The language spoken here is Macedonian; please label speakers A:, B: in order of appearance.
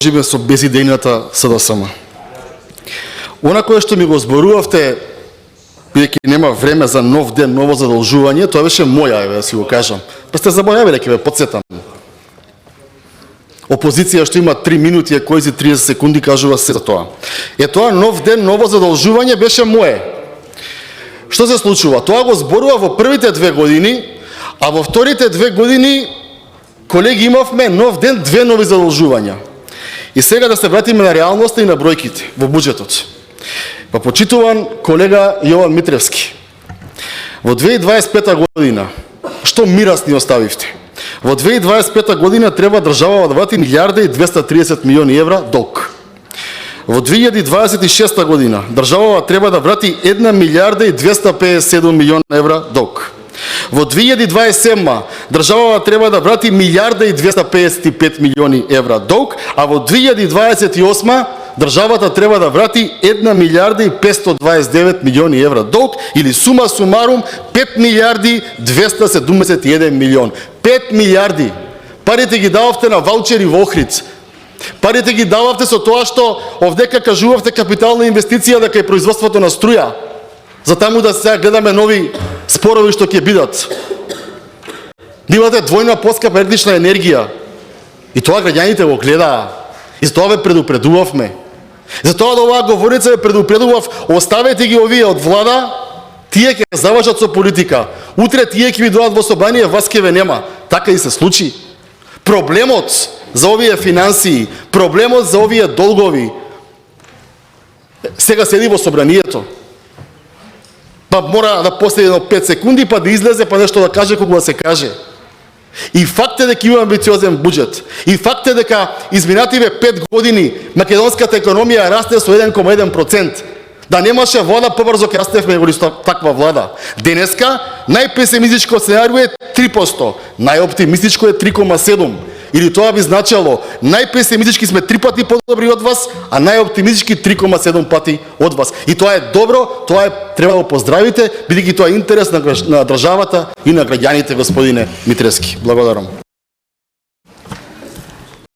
A: живе со безидејната СДСМ. Она кое што ми го зборувавте, бидејќи нема време за нов ден, ново задолжување, тоа беше моја, да си го кажам. Па сте заборавиле, ќе ве потсетам. Опозиција што има 3 минути, кој за 30 секунди кажува се за тоа. Тоа нов ден, ново задолжување беше мое. Што се случува? Тоа го зборува во првите 2 години, а во вторите 2 години, колеги, имавме нов ден, 2 нови задолжувања. И сега да се вратиме на реалноста и на бројките во буџетот. Па почитуван колега Јован Митревски, во 2025 година, што мирас ни оставивте? Во 2025 година треба државава да врати 1.230 милиони евра долг. Во 2026 година државава треба да врати 1.257 милиона евра долг. Во 2027 државава треба да врати 1.255 милиони евра долг, а во 2028 државата треба да врати 1.529 милиони евра долг, или сума сумарум 5.271 милион. 5 милиарди. Парите ги дававте на ваучери во Охрид. Парите ги дававте со тоа што овдека кажувавте капитална инвестиција дека е производството на струја. За таму да сега гледаме нови спорови што ќе бидат. Имате двојна поскапа електрична енергија. И тоа граѓаните го гледаа. И за тоа ве предупредувавме. За тоа да оваа говорица ве предупредував, оставете ги овие од влада, тие ќе завршат со политика. Утре тие ќе ви дојдат во собрание, вас ќе ве нема. Така и се случи. Проблемот за овие финансии, проблемот за овие долгови, сега седи во собранието. Па мора да постои 5 секунди, па да излезе, па нешто да каже кога да се каже. И факт е дека има амбициозен буџет. И факт е дека изминативе 5 години македонската економија расте со 1,1%. Да немаше влада, побрзо ќе растевме во таква влада. Денеска најпесимистичко сценарио е 3%, најоптимистичко е 3,7%. Или тоа би значело, најпесимистички сме 3 пати подобри од вас, а најоптимистички 3,7 пати од вас. И тоа е добро, тоа треба да го поздравите, бидејќи тоа е интерес на државата и на граѓаните, господине Митревски. Благодарам.